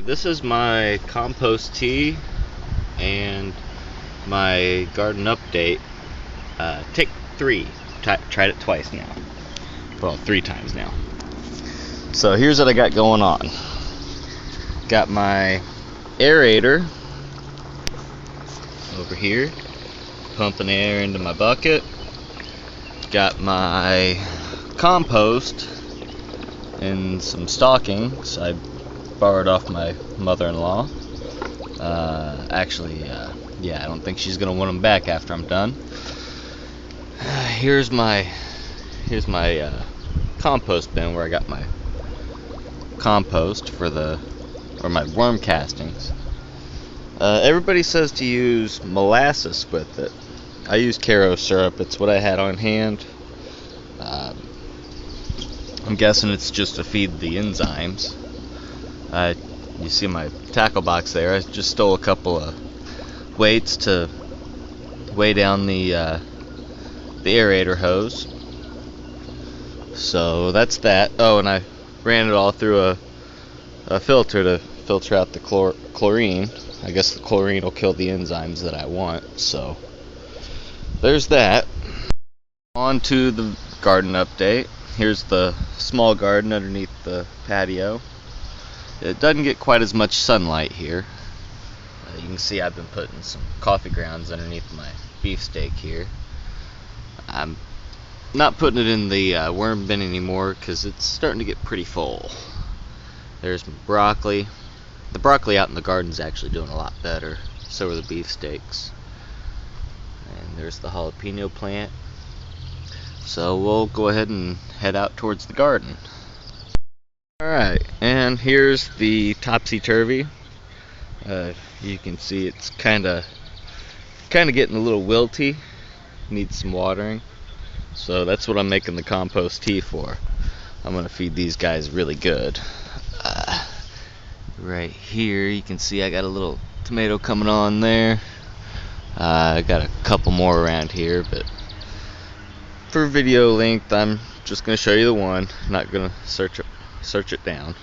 This is my compost tea and my garden update. Take 3. Tried it twice now. Well, 3 times now. So here's what I got going on. Got my aerator over here, pumping air into my bucket. Got my compost and some stockings I borrowed off my mother-in-law. Yeah, I don't think she's gonna want them back after I'm done. Here's my compost bin where I got my compost or my worm castings. Everybody says to use molasses with it. I used Caro syrup. It's what I had on hand. I'm guessing it's just to feed the enzymes. You see my tackle box there. I just stole a couple of weights to weigh down the aerator hose. So that's that. Oh, and I ran it all through a filter to filter out the chlorine. I guess the chlorine will kill the enzymes that I want. So there's that. On to the garden update. Here's the small garden underneath the patio. It doesn't get quite as much sunlight here. You can see I've been putting some coffee grounds underneath my beefsteak here. I'm not putting it in the worm bin anymore because it's starting to get pretty full. There's my broccoli. The broccoli out in the garden is actually doing a lot better. So are the beefsteaks. And there's the jalapeno plant. So we'll go ahead and head out towards the garden. Alright, and here's the topsy-turvy. You can see it's kinda getting a little wilty. Needs some watering. So that's what I'm making the compost tea for. I'm gonna feed these guys really good. Right here you can see I got a little tomato coming on there. I got a couple more around here, but for video length I'm just gonna show you the one. I'm not gonna search it down.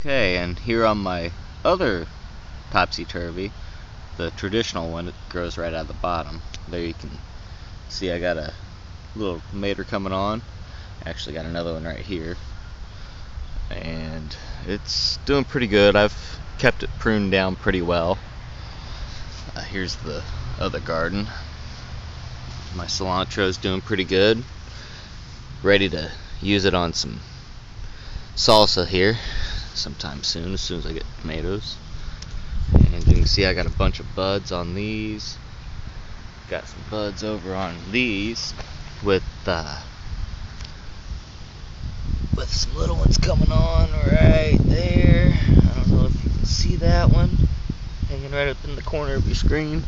Okay, and here on my other topsy-turvy, the traditional one, it grows right out of the bottom. There you can see I got a little tomato coming on. Actually got another one right here. And it's doing pretty good. I've kept it pruned down pretty well. Here's the other garden. My cilantro is doing pretty good. Ready to use it on some salsa here sometime soon, as soon as I get tomatoes. And you can see I got a bunch of buds on these. Got some buds over on these with some little ones coming on right there. I don't know if you can see that one hanging right up in the corner of your screen.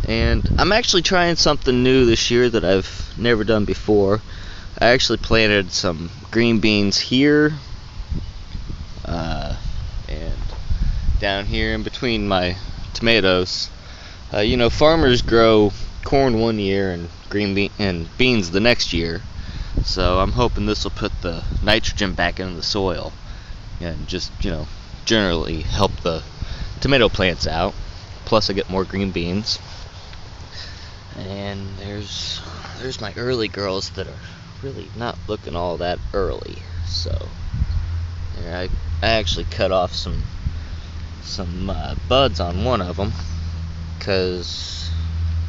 And I'm actually trying something new this year that I've never done before. I actually planted some green beans here and down here in between my tomatoes. Farmers grow corn one year and beans the next year. So I'm hoping this will put the nitrogen back into the soil and just, generally help the tomato plants out. Plus I get more green beans. And there's my early girls that are really not looking all that early. So I actually cut off some buds on one of them because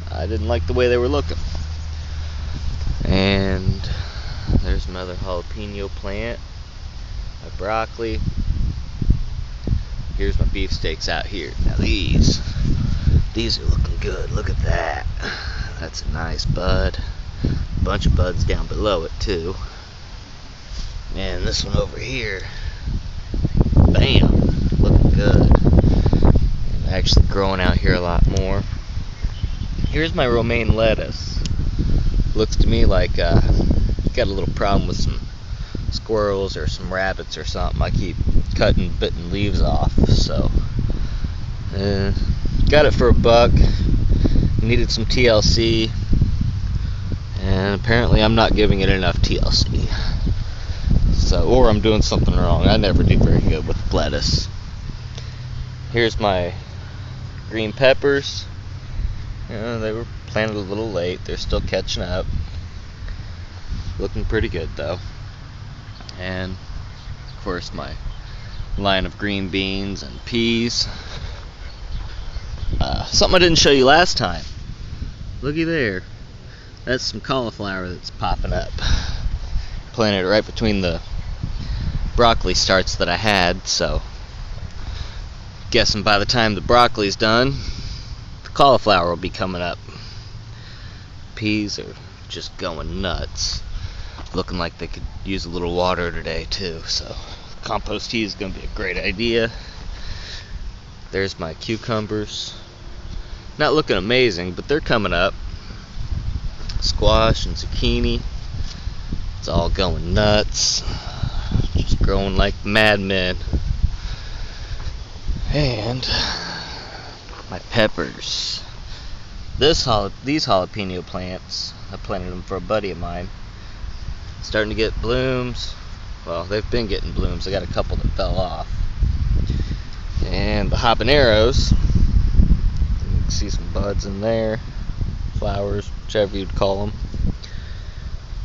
I didn't like the way they were looking. And there's my other jalapeno plant, my broccoli. Here's my beefsteaks out here. Now these are looking good. Look at that. That's a nice bud. A bunch of buds down below it too. And this one over here, bam, looking good. And actually growing out here a lot more. Here's my romaine lettuce. Looks to me like got a little problem with some squirrels or some rabbits or something. I keep cutting bitten leaves off. So got it for $1. Needed some TLC, and apparently I'm not giving it enough TLC. So, or I'm doing something wrong. I never do very good with lettuce. Here's my green peppers. They were planted a little late. They're still catching up. Looking pretty good though. And of course my line of green beans and peas. Something I didn't show you last time. Looky there. That's some cauliflower that's popping up. Planted it right between the broccoli starts that I had, so guessing by the time the broccoli's done, the cauliflower will be coming up. Peas are just going nuts. Looking like they could use a little water today too, so compost tea is going to be a great idea. There's my cucumbers. Not looking amazing, but they're coming up. Squash and zucchini. It's all going nuts. Just growing like madmen. And my peppers. These jalapeno plants, I planted them for a buddy of mine. Starting to get blooms. Well, they've been getting blooms. I got a couple that fell off. And the habaneros. You can see some buds in there. Flowers, whichever you'd call them.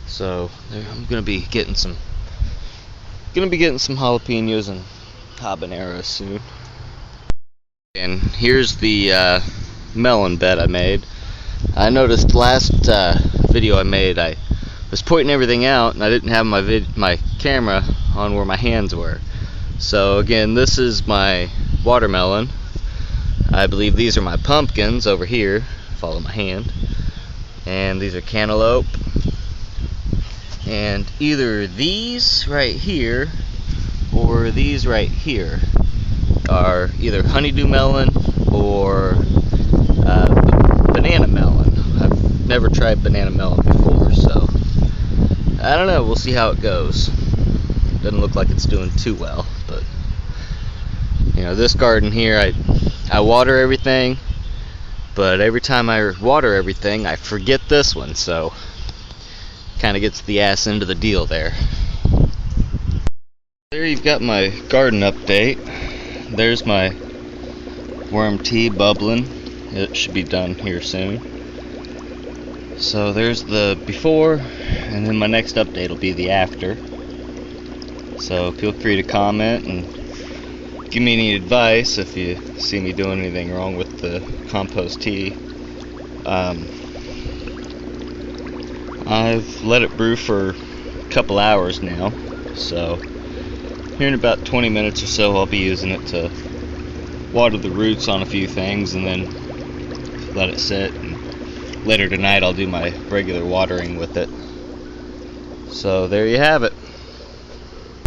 So I'm gonna be getting some jalapenos and habaneros soon. And here's the melon bed I made. I noticed last video I made, I was pointing everything out and I didn't have my camera on where my hands were. So again, this is my watermelon. I believe these are my pumpkins over here. Follow my hand. And these are cantaloupe. And either these right here or these right here are either honeydew melon or banana melon. I've never tried banana melon before, so I don't know. We'll see how it goes. Doesn't look like it's doing too well, but this garden here, I water everything, but every time I water everything, I forget this one, so kind of gets the ass into the deal there. There you've got my garden update. There's my worm tea bubbling. It should be done here soon. So there's the before, and then my next update will be the after. So feel free to comment and give me any advice if you see me doing anything wrong with the compost tea. I've let it brew for a couple hours now, so here in about 20 minutes or so I'll be using it to water the roots on a few things and then let it sit, and later tonight I'll do my regular watering with it. So there you have it.